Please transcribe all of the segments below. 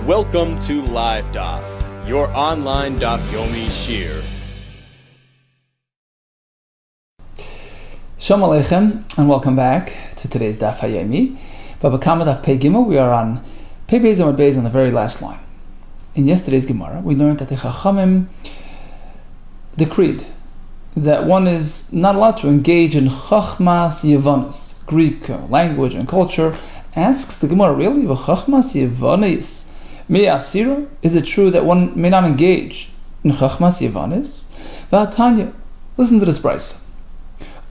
Welcome to Live DAF, your online DAF Yomi Shir. Shalom Aleichem, and welcome back to today's DAF Yomi. Bava Kamma DAF Pei Gimel. We are on Pei Beis Amud Beis on the very last line. In yesterday's Gemara, we learned that the Chachamim decreed that one is not allowed to engage in Chachmas Yevanis, Greek language and culture. Asks the Gemara, really? Chachmas Yevanis me asira? Is it true that one may not engage in Chachmas Yevanis? V'atanya, listen to this brisa.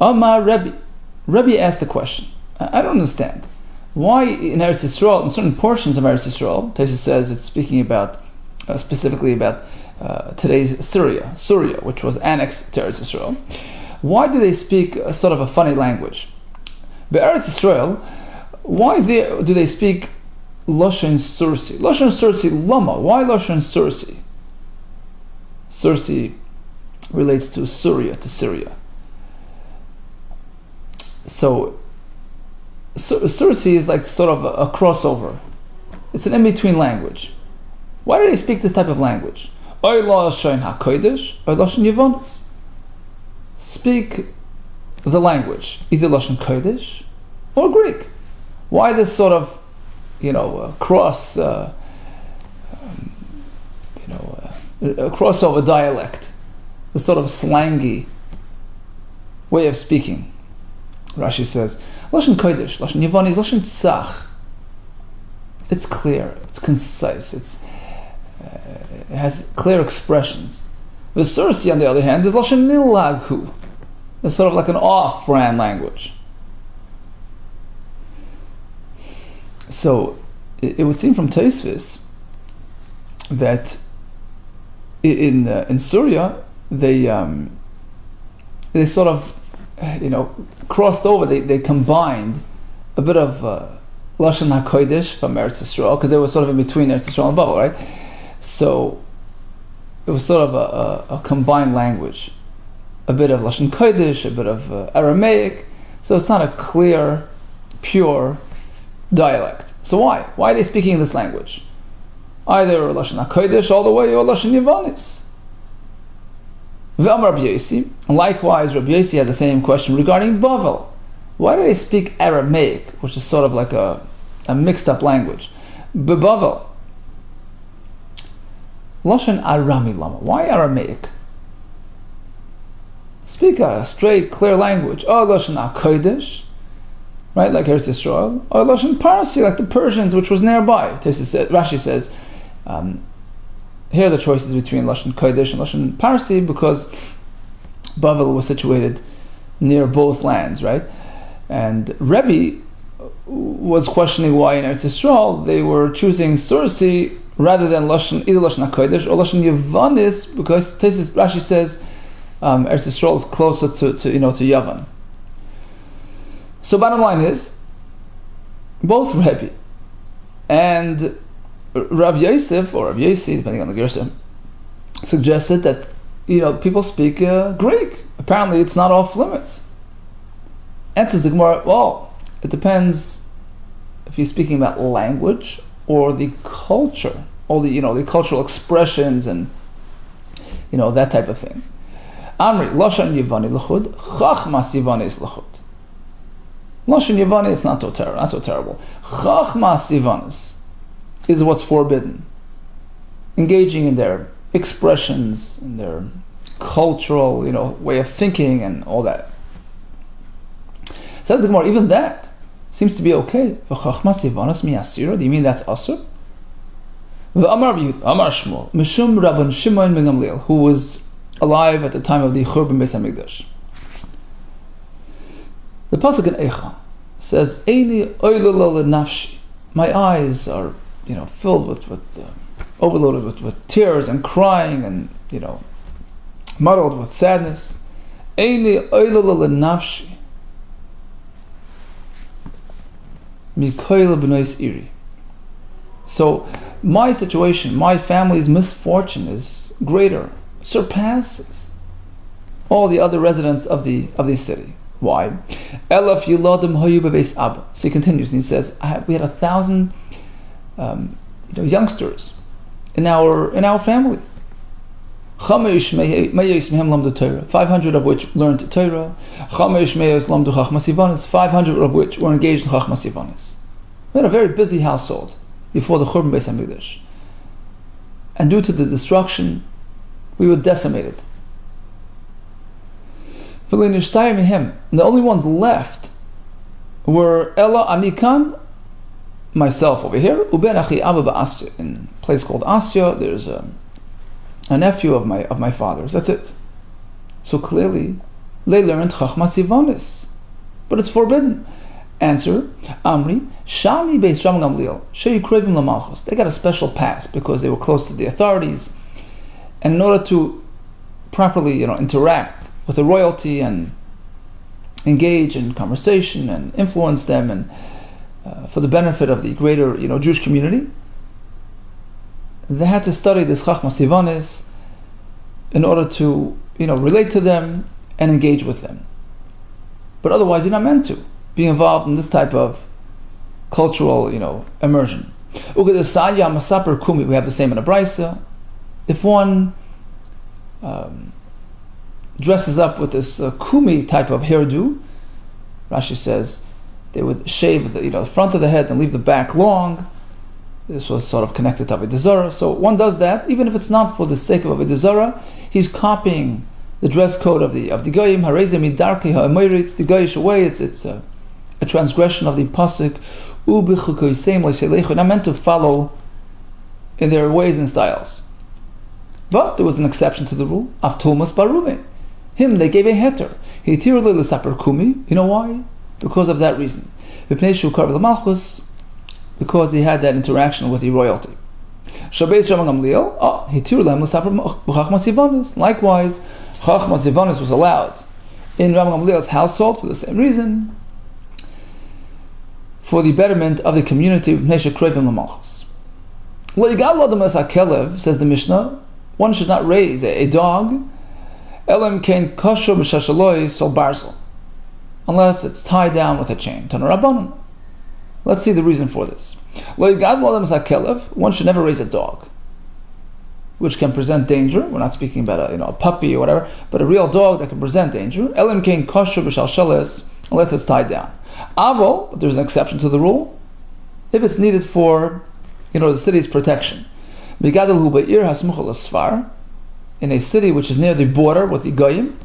Amar Rebbe. Rebbe asked the question. I don't understand. Why in Eretz Yisrael, in certain portions of Eretz Yisrael, Taisa says it's speaking about, specifically about today's Syria, which was annexed to Eretz Yisrael. Why do they speak a sort of a funny language? But Eretz Yisrael, why do they speak Lashon Sursi? Lashon Sursi Lama. Why Lashon Sursi? Sursi relates to Syria, So Sursi is like sort of a crossover. It's an in-between language. Why do they speak this type of language? Oy Lashon HaKodesh, Oy Lashon Yevanis. Speak the language, either Lashon Kodesh or Greek. Why this sort of, crossover dialect, this sort of slangy way of speaking? Rashi says, Lashon Kodesh, Lashon Yevanis, Lashon Tzach. It's clear, it's concise, it has clear expressions. The Sursi, on the other hand, is Lashon Nilaghu. It's sort of like an off-brand language. So it would seem from Tosfos that in Syria they sort of crossed over. They combined a bit of Lashon HaKodesh from Eretz Yisrael, because they were sort of in between Eretz Yisrael and Babel, right? So it was sort of a combined language, a bit of Lashon Kodesh, a bit of Aramaic. So it's not a clear, pure dialect. So why are they speaking this language? Either Lashon HaKodesh all the way or Lashon Yevanis. V'amar Rabbi Yossi, and likewise Rabbi Yossi had the same question regarding Bavel. Why do they speak Aramaic, which is sort of like a mixed up language? Bavel, Lashon Arami Lama. Why Aramaic? Speak a straight, clear language. Oh, Lashon HaKodesh, right, like Eretz Yisrael, or Lashon Parsi, like the Persians, which was nearby. Rashi says, here are the choices between Lashon Kodesh and Lashon Parsi, because Bavel was situated near both lands, right? And Rebbe was questioning why in Eretz Yisrael they were choosing Sursi rather than either Lashon HaKodesh or Lashon Yevanis, because Rashi says Eretz Yisrael is closer to Yavan. So bottom line is, both Rebbe and Rabbi Yosef, or Rabbi Yossi, depending on the Gersa, suggested that people speak Greek. Apparently it's not off limits. Answers the Gemara, well, it depends if you're speaking about language or the culture, all the cultural expressions and that type of thing. Amri, Lashon Yevani l'chud, Chachmas Yevani is l'chud. Lashon Yevani, it's not so terrible. Chachmas Yevanis is what's forbidden. Engaging in their expressions, in their cultural, way of thinking and all that. Says the Gemara, even that seems to be okay. Chachmas Yevanis mi asira. Do you mean that's asur? Amar Rabbi Yehuda, Amar Shmuel, Mishum Rabban Shimon ben Gamliel, who was alive at the time of the Churban Beis Hamikdash. The pasuk in Eicha says, "Eini oilolol nafshi." My eyes are, filled with overloaded with tears and crying and muddled with sadness. Eini oilolol nafshi mikoil b'nois iri. So my situation, my family's misfortune is greater, surpasses all the other residents of the city. Why? Elaf Yiladim Hayu Bebeis Abba. So he continues and he says, we had 1,000 youngsters in our family. 500 of which learned Torah. 500 of which were engaged in Chachmas Yivanis. We had a very busy household before the Churban Beis Hamikdash. And due to the destruction, we were decimated. And the only ones left were Ella Anikan, myself over here, Uben Achi Abba Ba'asya, in a place called Asya. There's a nephew of my father's. That's it. So clearly, they learned Chachmas Yivanis, but it's forbidden. Answer: Amri Shami Beis Rabban Gamliel Sheyu Krevim LaMalchus. They got a special pass because they were close to the authorities, and in order to properly, interact with the royalty and engage in conversation and influence them, and for the benefit of the greater, Jewish community, they had to study this Chachmas Yivanis in order to, relate to them and engage with them. But otherwise, you're not meant to be involved in this type of cultural, immersion. We have the same in a Brisa. If one dresses up with this kumi type of hairdo, Rashi says they would shave the front of the head and leave the back long. This was sort of connected to Avodah Zarah. So one does that, even if it's not for the sake of Avodah Zarah. He's copying the dress code of the Goyim. Hareze midarkei ha'amoritz, the Goyish way. It's a transgression of the pasuk. Not meant to follow in their ways and styles. But there was an exception to the rule. Avtomas barume. Him they gave a heter. He tirul l'saper kumi. You know why? Because of that reason. Because he had that interaction with the royalty. Likewise, Chachmas Yivanis was allowed in Rabbi Gamliel's household for the same reason, for the betterment of the community. Says the Mishnah, one should not raise a dog unless it's tied down with a chain. Let's see the reason for this. One should never raise a dog, which can present danger. We're not speaking about a puppy or whatever, but a real dog that can present danger. Unless it's tied down. But there's an exception to the rule. If it's needed for, the city's protection. In a city which is near the border with the Goyim,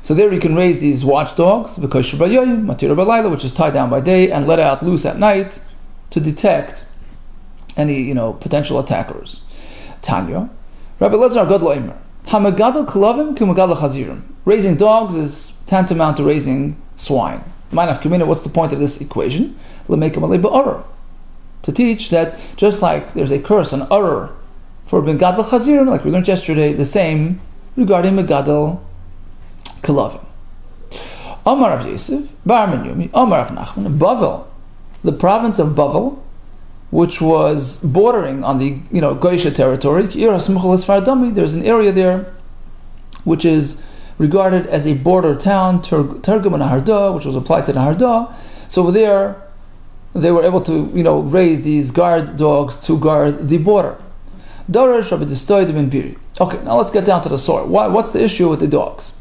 so there you can raise these watchdogs, which is tied down by day and let out loose at night to detect any potential attackers. Tanya, Rabbi Lezer Gadol Omer, Hamagadol Kalavim Kumagadol Chazirim. Raising dogs is tantamount to raising swine. What's the point of this equation? To teach that just like there's a curse on Urur for Megadol Chazirim, like we learned yesterday, the same regarding Megadol Kalavim. Amar Rav Yosef, Bar Menyumi, Amar Rav Nachman, Bavel, the province of Bavel, which was bordering on the Goyisha territory. There's an area there which is regarded as a border town, Tergum and Naharda, which was applied to Naharda. So over there, they were able to raise these guard dogs to guard the border. Okay, now let's get down to the story. What's the issue with the dogs?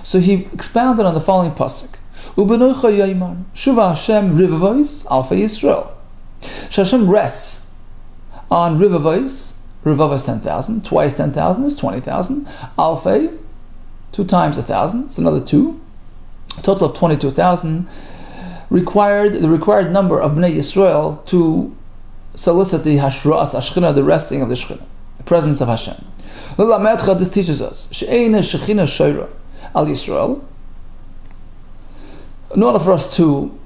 So he expounded on the following pasuk: Shuva Hashem rivavos alfei Yisrael. Hashem rests on rivavos. Rivavos 10,000. Twice 10,000 is 20,000. Alfei, 2 times 1,000. It's another 2. A total of 22,000. The required number of Bnei Yisrael to solicit the Hashras Ashchina, the resting of the Shechina, the presence of Hashem. This teaches us Al Yisrael. In order for us to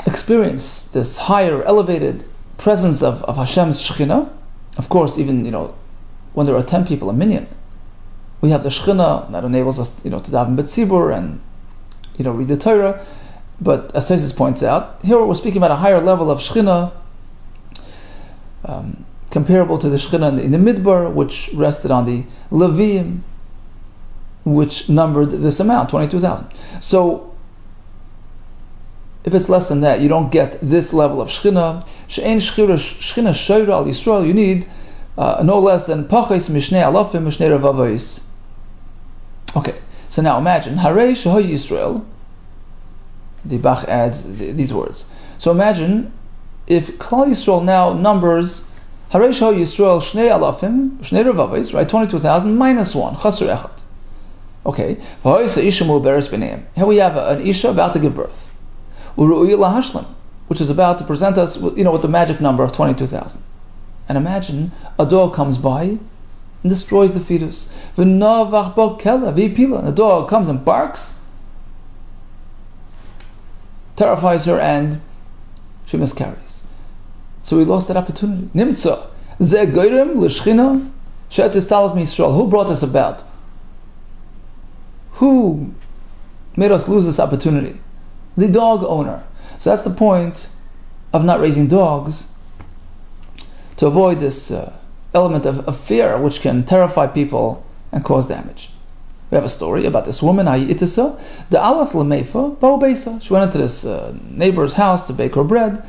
experience this higher, elevated presence of Hashem's Shekhinah, of course, even when there are 10 people, a minyan, we have the Shekhinah that enables us, to daven b'tzibur and read the Torah. But as Tosfos points out, here we're speaking about a higher level of Shekhinah, comparable to the Shekhinah in the Midbar, which rested on the Leviim, which numbered this amount, 22,000. So, if it's less than that, you don't get this level of Shekhinah. she'ein shchina shoyra al Yisrael, you need no less than pachis mishnei alafim mishnei revavos. Okay, so now imagine, Harei Shehoy Yisrael, the Bach adds these words. So imagine if Klal Yisrael now numbers Harei Shehoy Yisrael Shnei Alafim, Shnei Revavos, right, 22,000 minus 1, Chasr Echad. Okay, here we have an Isha about to give birth, Uru'uya Lahashlim, which is about to present us with, with the magic number of 22,000. And imagine a dog comes by and destroys the fetus. The dog comes and barks, terrifies her, and she miscarries. So we lost that opportunity. Nimtza. Who brought this about? Who made us lose this opportunity? The dog owner. So that's the point of not raising dogs, to avoid this element of fear which can terrify people and cause damage. We have a story about this woman, Itisa, the alas lemeifa ba'ubeisa. She went into this neighbor's house to bake her bread.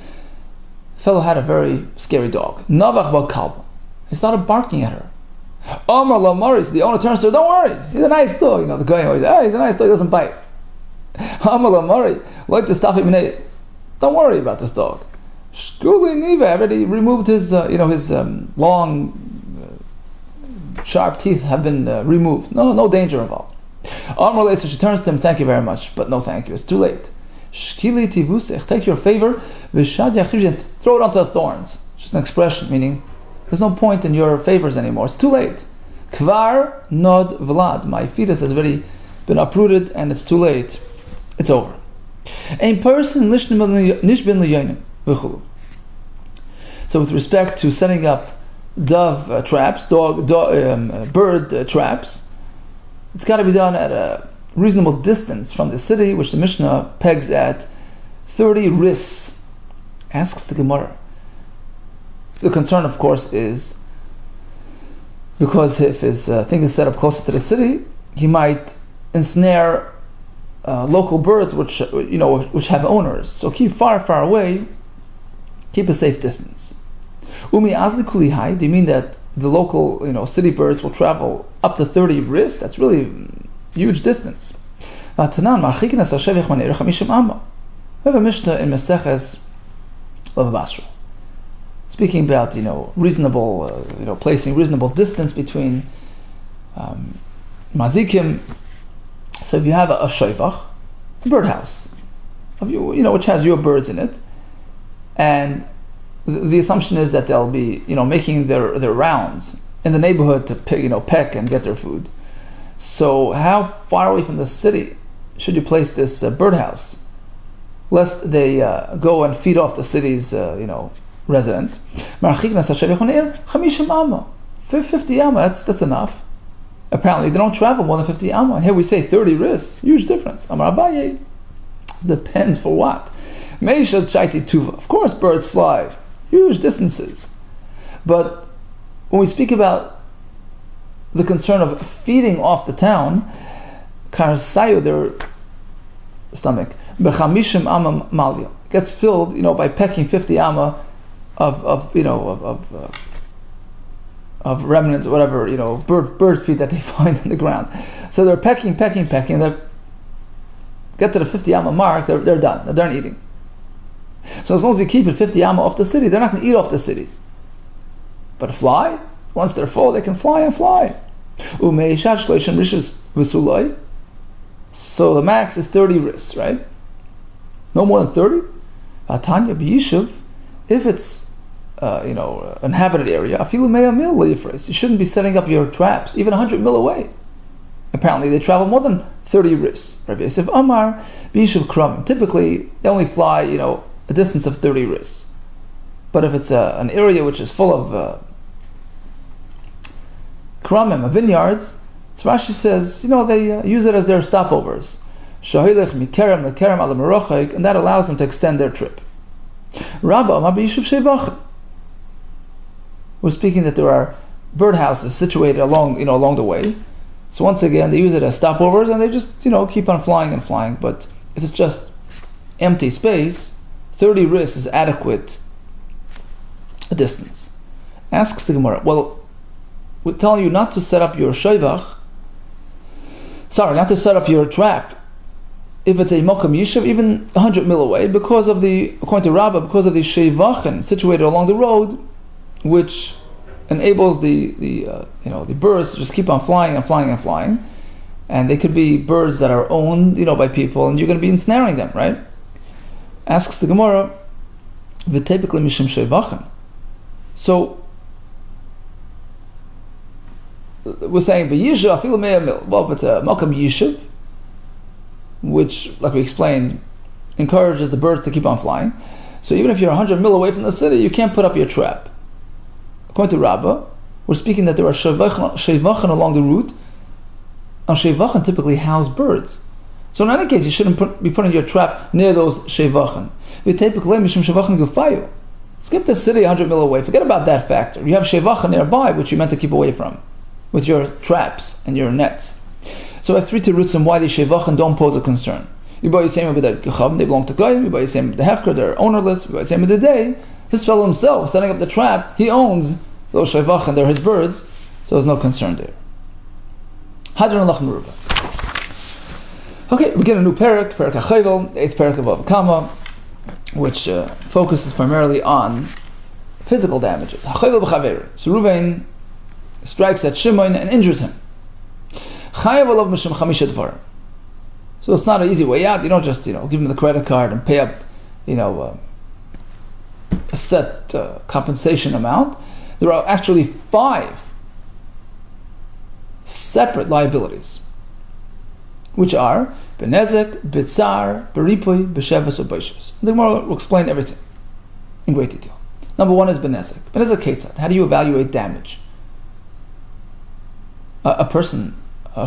The fellow had a very scary dog. Navach ba'kalba. He started barking at her. Omar lamaris, the owner turns to her, don't worry, he's a nice dog. The guy always, he's a nice dog, he doesn't bite. Omar lamari, like to stop him, don't worry about this dog. Shkuli Niva already removed his, his long, sharp teeth have been removed. No danger involved. Amr, so she turns to him, thank you very much, but no thank you, it's too late. Shkili tivusech, take your favor, v'shad yachivjet, throw it onto the thorns. It's just an expression, meaning there's no point in your favors anymore, it's too late. Kvar nod vlad, my fetus has already been uprooted and it's too late. It's over. A person nishbin liyonim. So with respect to setting up dove traps, bird traps, it's got to be done at a reasonable distance from the city, which the Mishnah pegs at 30 ris. Asks the Gemara. The concern, of course, is because if his thing is set up closer to the city, he might ensnare local birds which have owners. So keep far away. Keep a safe distance. Umi azli kulihai, do you mean that the local, city birds will travel up to 30 ris? That's really huge distance. We have a Mishnah in Meseches Bava Basra, speaking about, reasonable, placing reasonable distance between mazikim. So if you have a shayvach, a birdhouse, which has your birds in it, and the assumption is that they'll be, making their rounds in the neighborhood to peck and get their food. So how far away from the city should you place this birdhouse, lest they go and feed off the city's, residents? 50 amma, that's enough. Apparently they don't travel more than 50 amma. And here we say 30 ris, huge difference. Amar Abaye, depends for what. Of course birds fly huge distances, but when we speak about the concern of feeding off the town, karasayo, their stomach, b'chamishim amma malya, gets filled, by pecking 50 amma of remnants, whatever, bird feed that they find on the ground. So they're pecking, they get to the 50 amma mark, they're done, they're done eating. So as long as you keep it 50 amma off the city, they're not going to eat off the city. But a fly, once they're full, they can fly and fly. So the max is 30 ris, right? No more than 30. If it's inhabited area, you shouldn't be setting up your traps even 100 mil away. Apparently they travel more than 30 ris. Rabbi Yosef Amar, typically they only fly, a distance of 30 ris. But if it's an area which is full of kramim, vineyards, so Rashi says, they use it as their stopovers. And that allows them to extend their trip. We're speaking that there are birdhouses situated along the way. So once again, they use it as stopovers, and they just, keep on flying and flying. But if it's just empty space, 30 ris is adequate a distance. Asks the Gemara, well, we're telling you not to set up your shevach, not to set up your trap, if it's a Mokum Yishuv, even 100 mil away, because of the, according to Rabbah, because of the shevachin situated along the road, which enables the birds to just keep on flying and flying and flying, and they could be birds that are owned, by people, and you're going to be ensnaring them, right? Asks the Gemara, v'tepikli mishum shevachin. So we're saying b'yishuv afilu mea mil. Well, if it's a Mokum Yishuv, which, like we explained, encourages the birds to keep on flying, so even if you're 100 mil away from the city, you can't put up your trap. According to Rabbah, we're speaking that there are shevachin along the route, and shevachin typically house birds. So in any case, you shouldn't be putting your trap near those shevachin. Skip the city 100 mil away. Forget about that factor. You have shevachin nearby, which you meant to keep away from, with your traps and your nets. So I have three terutzim why the shevachin don't pose a concern. They belong to Goyim. The hefker, they're ownerless. The day, this fellow himself setting up the trap, he owns those shevachin. They're his birds, so there's no concern there. Hadron Lach Meruba. Okay, we get a new parak HaChayvel, the 8th parak of Bava Kamma, which focuses primarily on physical damages. HaChayvel b'chaver. So Reuven strikes at Shimon and injures him. Chayav alav mishum chamisha dvarim. So it's not an easy way out. You don't just give him the credit card and pay up a set compensation amount. There are actually 5 separate liabilities, which are benezek, bitzar, beripui, besheves, or beishes. The Gemara will explain everything in great detail. Number 1 is benezek. Benezek ketzad. How do you evaluate damage? A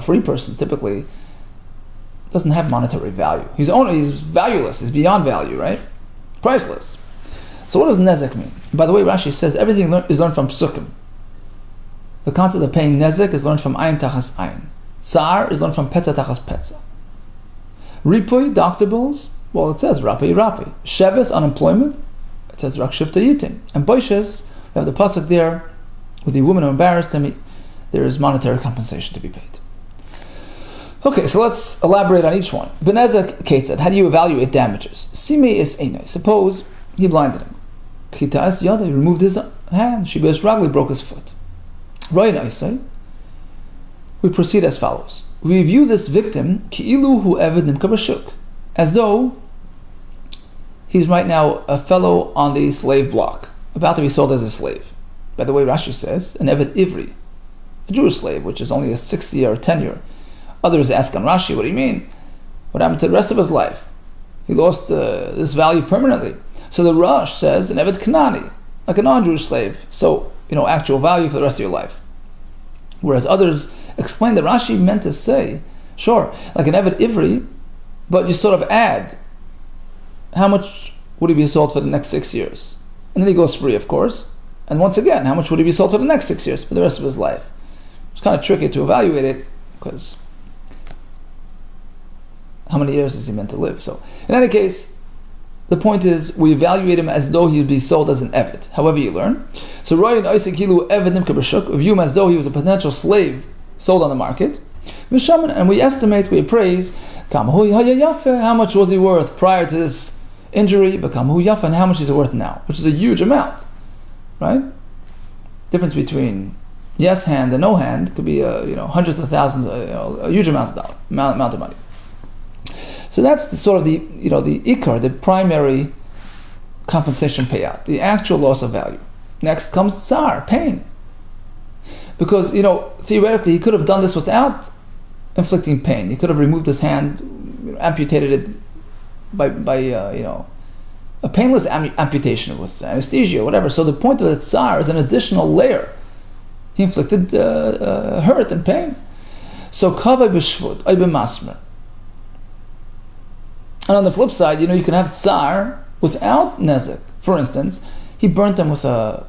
free person, typically doesn't have monetary value. He's valueless. He's beyond value, right? Priceless. So what does nezek mean? By the way, Rashi says everything is learned from psukim. The concept of paying nezek is learned from ayin tachas ayin. Tsar is learned from petza tachas petza. Ripui, doctor bills, well, it says rapi. Sheves, unemployment, it says rak shifta yitim. And boishes, we have the pasuk there with the woman who embarrassed him. There is monetary compensation to be paid. Okay, so let's elaborate on each one. Benezek ketzad, how do you evaluate damages? Simi is einai. Suppose he blinded him. Kita es yada, he removed his hand. Shibes ragli, broke his foot. Roy say. We proceed as follows. We view this victim ki'ilu hu eved nimka b'shuk, as though he's right now a fellow on the slave block, about to be sold as a slave. By the way, Rashi says, an eved ivri, a Jewish slave, which is only a 6-year or 10-year. Others ask on Rashi, what do you mean? What happened to the rest of his life? He lost this value permanently. So the Rosh says, an eved kanani, like a non-Jewish slave. So, actual value for the rest of your life. Whereas others explain that Rashi meant to say, sure, like an eved ivri, but you sort of add, how much would he be sold for the next 6 years? And then he goes free, of course. And once again, how much would he be sold for the next 6 years, for the rest of his life? It's kind of tricky to evaluate it, because how many years is he meant to live? So, in any case, the point is, we evaluate him as though he would be sold as an eved, however you learn. So, Roy and Isaac Hilu eved nimka b'shuk, we view him as though he was a potential slave sold on the market. And we estimate, we appraise, how much was he worth prior to this injury, and how much is he worth now, which is a huge amount, right? Difference between yes hand and no hand could be hundreds of thousands, a huge amount of money. So that's the sort of the ikar, the primary compensation payout, the actual loss of value. Next comes tsar, pain, because theoretically he could have done this without inflicting pain. He could have removed his hand, amputated it by a painless amputation with anesthesia or whatever. So the point of the tsar is an additional layer. He inflicted hurt and pain. So kavay b'shvut, ay b'masmer. And on the flip side, you can have tsar without nezek. For instance, he burnt them with a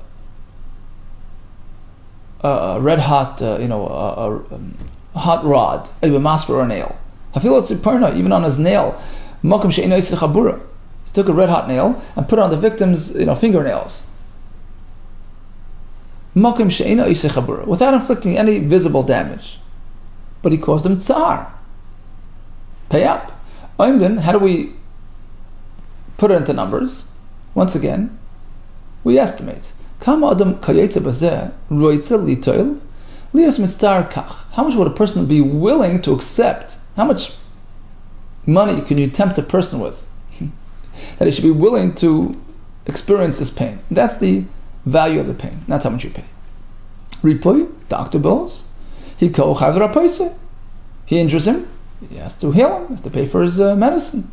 red hot, hot rod, a masper or a nail. Even on his nail, he took a red hot nail and put it on the victim's fingernails. without inflicting any visible damage. But he caused him tsar. Pay up. Then, how do we put it into numbers? Once again, we estimate. How much would a person be willing to accept? How much money can you tempt a person with? That he should be willing to experience this pain. That's the value of the pain. That's how much you pay. Ripoy, doctor bills. He injures him. He has to heal him. He has to pay for his medicine.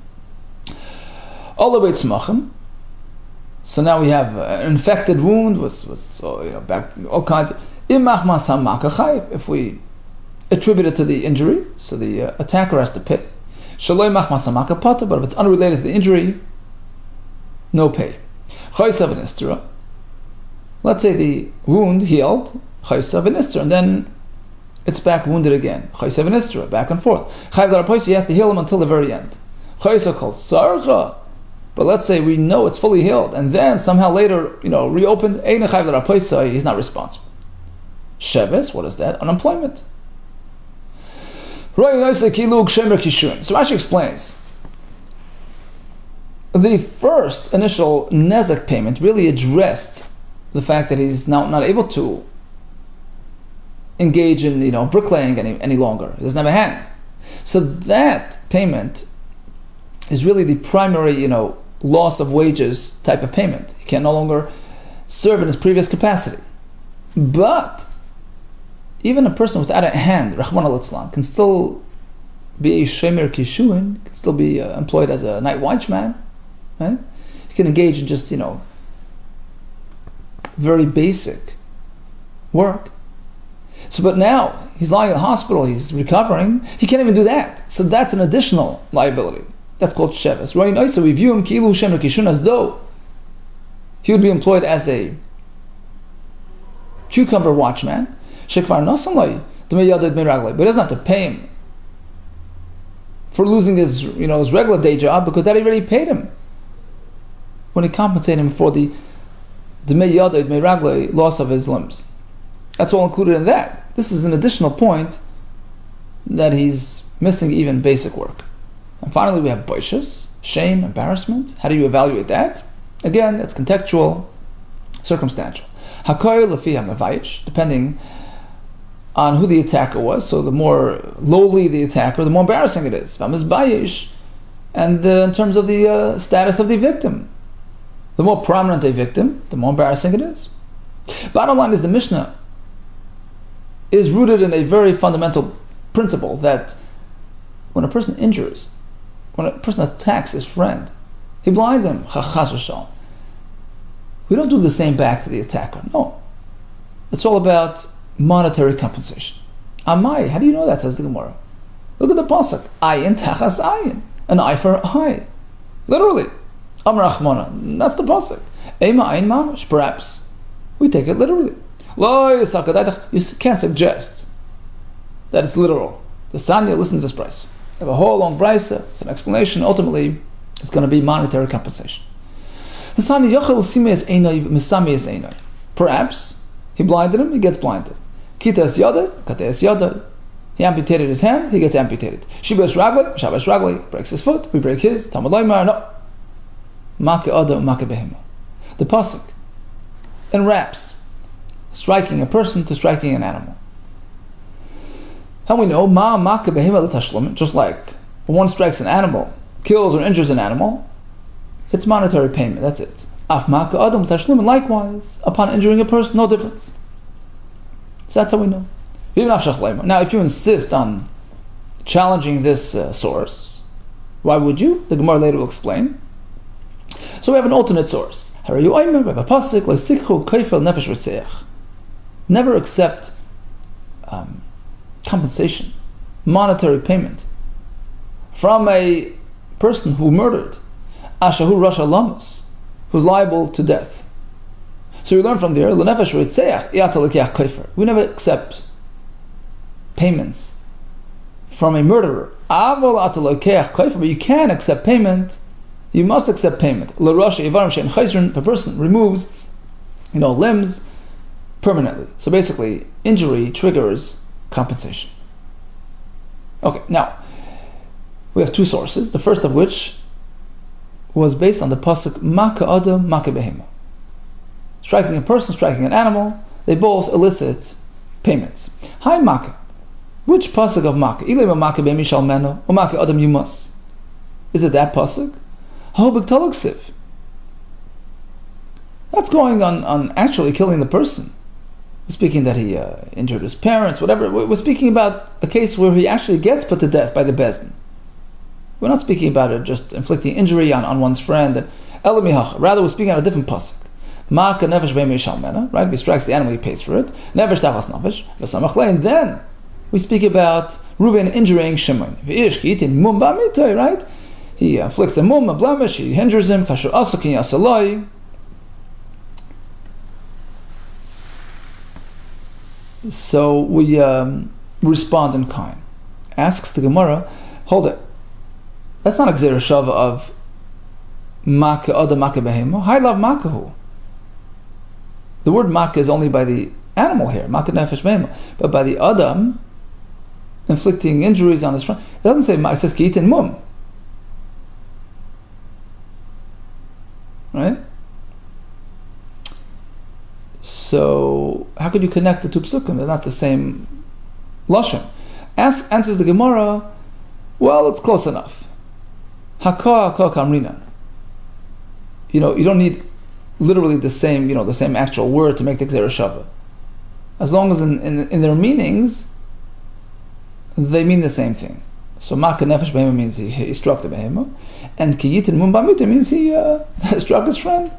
So now we have an infected wound with all kinds of. If we attribute it to the injury, so the attacker has to pay. But if it's unrelated to the injury, no pay. Let's say the wound healed, and then it's back wounded again. Back and forth. He has to heal him until the very end. But let's say we know it's fully healed, and then somehow later, reopened. He's not responsible. Sheves, what is that? Unemployment. So Rashi explains. The first initial nezek payment really addressed the fact that he's now not able to engage in bricklaying any longer. He doesn't have a hand. So that payment is really the primary loss of wages type of payment. He can no longer serve in his previous capacity. But even a person without a hand, Rahman al-Islam, can still be a shemer kishuin, can still be employed as a night watchman, right? He can engage in just very basic work. So, but now he's lying in the hospital, he's recovering, he can't even do that. So that's an additional liability. That's called sheves. Right? So we view him kilu shemer kishun as though he would be employed as a cucumber watchman. Shekvar nasalai, but he doesn't have to pay him for losing his his regular day job, because that already paid him when he compensated him for the loss of his limbs. That's all included in that. This is an additional point that he's missing even basic work. And finally, we have boishas, shame, embarrassment. How do you evaluate that? Again, that's contextual, circumstantial. Hakoy lefi hamavayish, depending on who the attacker was. So the more lowly the attacker, the more embarrassing it is. And in terms of the status of the victim, the more prominent a victim, the more embarrassing it is. Bottom line is, the Mishnah is rooted in a very fundamental principle that when a person injures, when a person attacks his friend, he blinds him, we don't do the same back to the attacker. No. It's all about monetary compensation. Amai, how do you know that, says the Gemara? Look at the pasuk. Ayin tachas ayin. An eye for eye. Literally. Amar Achmana. That's the pasuk. Ema ayin mamash. Perhaps we take it literally. You can't suggest that it's literal. The Sanya, listen to this price. They have a whole long brisa. It's an explanation. Ultimately, it's going to be monetary compensation. The Sanya, Yochel Simes Einoi, Misami Einoi. Perhaps he blinded him, he gets blinded. Kitas Yada, Kates Yada. He amputated his hand, he gets amputated. Shibas Ragli, Shabbos Ragli, breaks his foot, we break his. Talmud Loimar, no. Make Ada, Make Behema. The pasuk in raps, striking a person to striking an animal. And we know, Ma Make Behema l'tashlim, just like when one strikes an animal, kills or injures an animal, it's monetary payment, that's it. Af Make Adam l'tashlim, and likewise, upon injuring a person, no difference. So that's how we know. Now, if you insist on challenging this source, why would you? The Gemara later will explain. So we have an alternate source. Never accept compensation, monetary payment from a person who murdered, Ashahu Rasha Lamas, who's liable to death. So we learn from there, we never accept payments from a murderer. But you can accept payment, you must accept payment. If a person removes limbs, permanently. So basically, injury triggers compensation. Okay, now, we have two sources, the first of which was based on the pasuk Maka Adam, Maka Behema. Striking a person, striking an animal, they both elicit payments. Hi Maka. Which pasuk of Maka? Ilema Maka Behemi Shalmeno, or Maka Adam you must. Is it that pasuk? How big Toluksiv? That's going on actually killing the person. We're speaking that he injured his parents, whatever. We're speaking about a case where he actually gets put to death by the Bezdin. We're not speaking about it just inflicting injury on one's friend. Rather, we're speaking on a different pasuk. Maka nefesh be'emei shalmena, right? If he strikes the animal, he pays for it. Nefesh tachas nefesh, v'samach. Then we speak about Reuben injuring Shimon. V'ish ki yitin mum ba'mitay, right? He inflicts a mum, a blemish, he injures him. Kasher asakin yasalai. So we respond in kind. Asks the Gemara, hold it. That's not a gzera shava of Maka Adam Maka Behema. High love Makahu. The word Maka is only by the animal here, Maka Nefesh Behema. But by the Adam, inflicting injuries on his friend, it doesn't say Maka, it says Ki'itin Mum. Right? So, how could you connect the two psukim? They're not the same lashon. Answers the Gemara, well, it's close enough. Haka kamrinan. You don't need literally the same actual word to make the gzera shava. As long as in their meanings, they mean the same thing. So Maka Nefesh Behema means he struck the Behema, and Ki Yitin Mum Bamita means he struck his friend.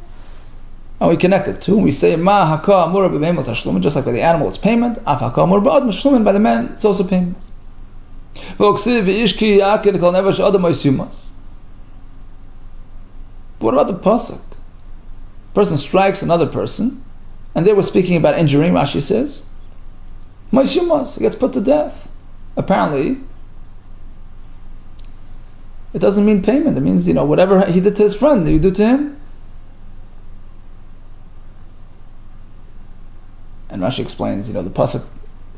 And we connect it to, we say Ma Haka Amura Behema Tashlumin, just like by the animal it's payment, Af Haka Amura Ba'ad Tashlumin, by the man it's also payment. What about the pasuk? Person strikes another person, and they were speaking about injuring. Rashi says, "Moishumas," he gets put to death. Apparently, it doesn't mean payment. It means whatever he did to his friend, you do to him. And Rashi explains, the pasuk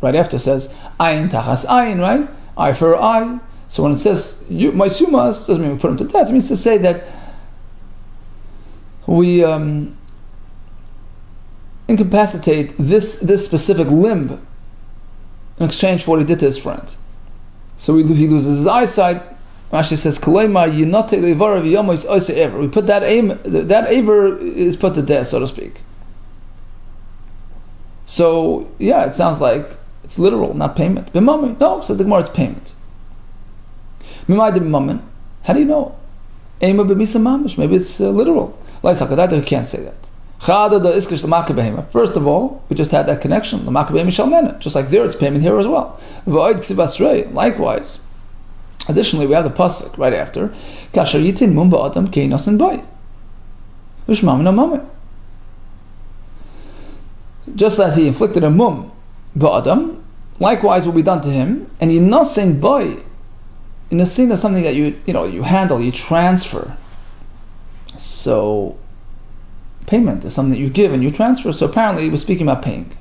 right after says, "Ayin tachas ayin," right? Eye for eye. So when it says moishumas, doesn't mean we put him to death. It means to say that we incapacitate this specific limb in exchange for what he did to his friend. So he loses his eyesight. Rashi says, we put that aver is put to death, so to speak. So yeah, it sounds like it's literal, not payment. No, says the Gemara, it's payment. How do you know? Maybe it's literal. You can't say that. First of all, we just had that connection. Just like there, it's payment here as well. Likewise, additionally, we have the pasuk right after. Just as he inflicted a mum ba'adam, likewise will be done to him. And yinasin boy, yinasin is something that you handle, you transfer. So payment is something that you give and you transfer. So apparently we're speaking about paying.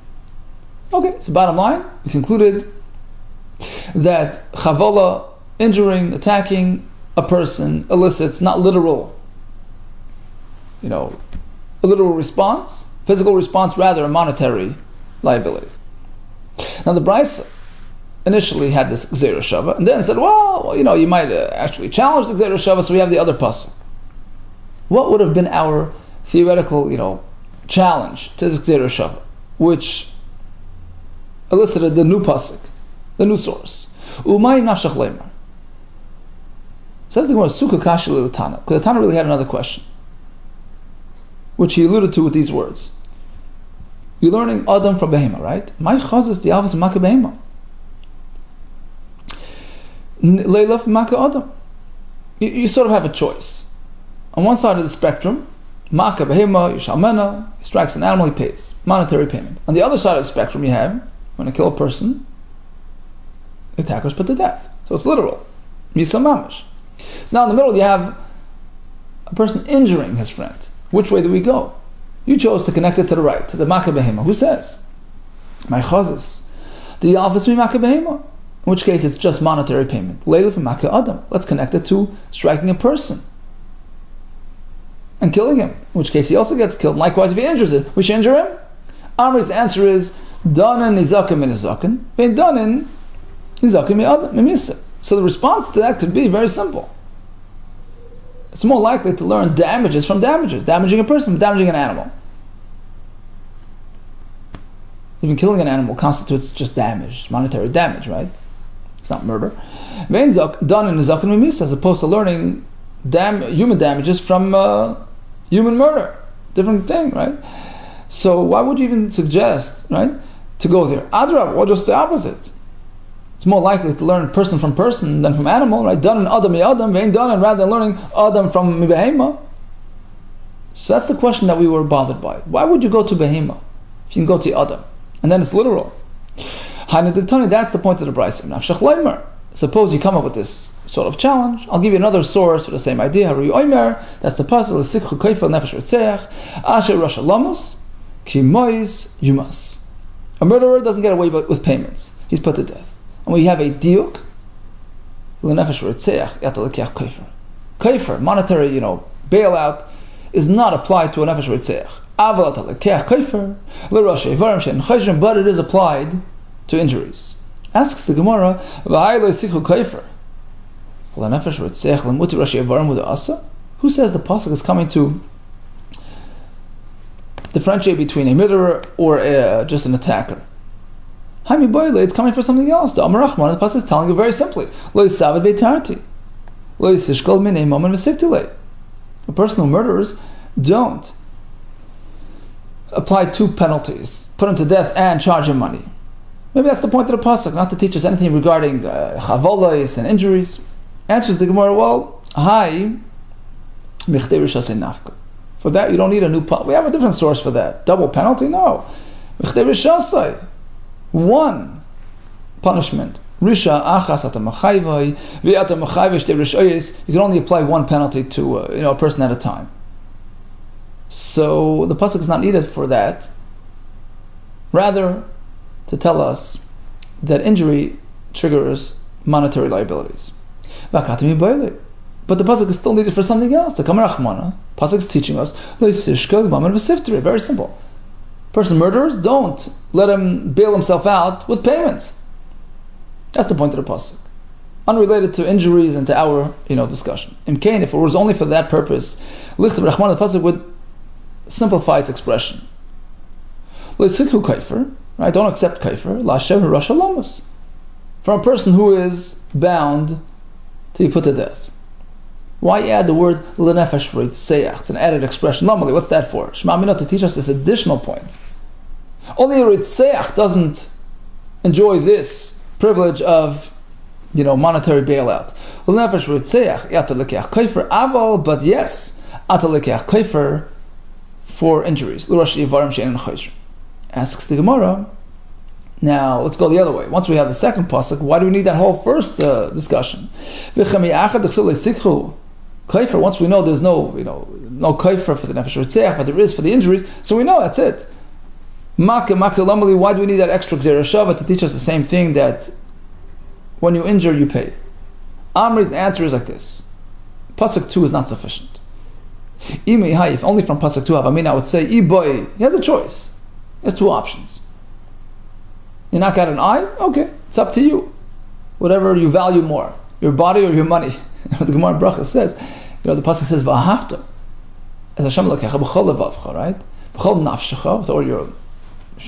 Okay, so bottom line, we concluded that chavala, injuring, attacking a person, elicits not literal, a literal response, physical response, rather a monetary liability. Now the Brisa initially had this gzera shava, and then said, well, you might actually challenge the gzera shava, so we have the other pasuk. What would have been our theoretical, challenge to this gzera shava, which elicited the new pasuk, the new source? Umay nafshach leimar. Says the Gemara, Sukkah kashi l'Tana, because the Tana really had another question, which he alluded to with these words. You're learning Adam from Behema, right? My chazos the alphas Maka Behema. Leila from Maka Adam. You sort of have a choice. On one side of the spectrum, Maka Behema, Yishalmena, he strikes an animal, he pays. Monetary payment. On the other side of the spectrum, you have, when you kill a person, the attacker is put to death. So it's literal. Misa mamish. So now in the middle, you have a person injuring his friend. Which way do we go? You chose to connect it to the right, to the Maka Behema. Who says? My chazis. The office mimaka behema. In which case it's just monetary payment. Leila from maka adam. Let's connect it to striking a person and killing him. In which case he also gets killed. Likewise, if he injures him, we should injure him. Amri's answer is danan nizakim in nizakim, vein danan nizakim mimisa. So the response to that could be very simple. It's more likely to learn damages from damages. Damaging a person from damaging an animal. Even killing an animal constitutes just damage, monetary damage, right? It's not murder. Vein danan nizakim mimisa, as opposed to learning human damages from human murder. Different thing, right? So why would you even suggest, right, to go there? Adrab, or just the opposite. It's more likely to learn person from person than from animal, right? Done in Adam mi Adam, vein done, rather than learning Adam from mi behema. So that's the question that we were bothered by. Why would you go to behema if you can go to Adam? And then it's literal. That's the point of the Brisa. Suppose you come up with this sort of challenge. I'll give you another source for the same idea. That's the pasuk. A murderer doesn't get away with payments. He's put to death. And we have a diuk. Kaifer, monetary, bailout, is not applied to a nefesh ritzeach. But it is applied to injuries. Asks the Gemara, who says the pasuk is coming to differentiate between a murderer or just an attacker? It's coming for something else. The pasuk is telling you very simply, a person who murders, don't apply two penalties, put him to death and charge him money. Maybe that's the point of the pasuk, not to teach us anything regarding chavolos and injuries. Answers the Gemara, well, for that you don't need a new penalty. We have a different source for that. Double penalty? No. One punishment. Risha achas atamachayvai v'atamachayvai shtei rishayis. You can only apply one penalty to a person at a time. So the pasuk is not needed for that. Rather, to tell us that injury triggers monetary liabilities. But the pasuk is still needed for something else. The Kamar Achmana, pasuk is teaching us very simple. Person murderers, don't let him bail himself out with payments. That's the point of the pasuk, unrelated to injuries and to our discussion. In Cain, if it was only for that purpose, Lichtav Rachman, the pasuk would simplify its expression. Right? Don't accept kaifer. From a person who is bound to be put to death. Why add the word lenefesh ritzeach? It's an added expression. Normally, what's that for? Shema Minot, to teach us this additional point. Only a ritzeach doesn't enjoy this privilege of monetary bailout. Lenefesh ritzeach yatalekeach kaifer aval, but yes, atalekeach kaifer for injuries. L'rosh yivarim she'ein chayzer. Asks the Gemara. Now let's go the other way. Once we have the second pasuk, why do we need that whole first discussion? Kaifer. Once we know there's no kaifer for the nefesh ritzeach, but there is for the injuries, so we know that's it. Why do we need that extra gzera shava to teach us the same thing, that when you injure you pay? Amri's answer is like this: pasuk 2 is not sufficient. If only from pasuk 2 I would say he has a choice. He has two options. You knock out an eye, okay, it's up to you. Whatever you value more, your body or your money. The Gemara Bracha says, the pasuk says, "V'ahavta," as Hashem lekecha b'chol levavcha, right? B'chol nafshecha,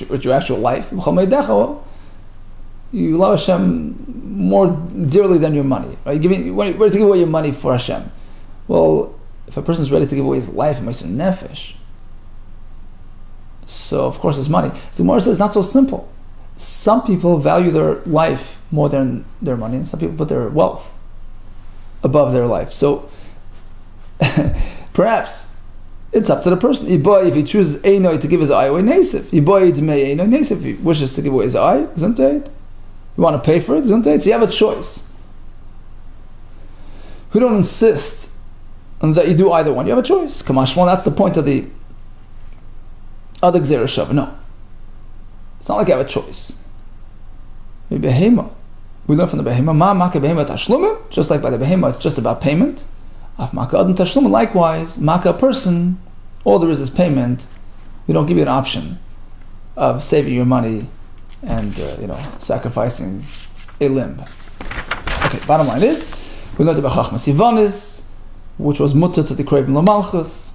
with your actual life. B'chol meidecha, you love Hashem more dearly than your money, right? You're ready to give away your money for Hashem. Well, if a person is ready to give away his life, it makes it nefesh. So of course, it's money. The Gemara says it's not so simple. Some people value their life more than their money, and some people put their wealth above their life. So perhaps it's up to the person. If he chooses Einoi to give his eye away, Nesif. If he wishes to give away his eye, you want to pay for it, so you have a choice. We don't insist that you do either one. You have a choice. Kamashmon, that's the point of the other Gzera Shav. No. It's not like you have a choice. We learn from the behema, ma maka behema tashlumim, just like by the behema, it's just about payment. Af maka adam tashlumim, likewise, maka a person, all there is payment. We don't give you an option of saving your money and sacrificing a limb. Okay, bottom line is, we learned about Chachmas Sivanis, which was mutter to the Kravim Lamalchus.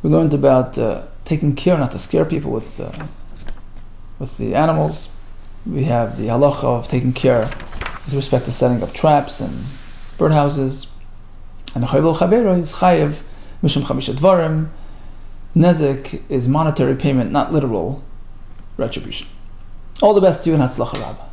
We learned about taking care not to scare people with the animals. We have the halacha of taking care with respect to setting up traps and birdhouses. And the Chayil Chavera is Chayev Mishum Chamisha Dvarim. Nezek is monetary payment, not literal retribution. All the best to you and Hatzlacha Rabbah.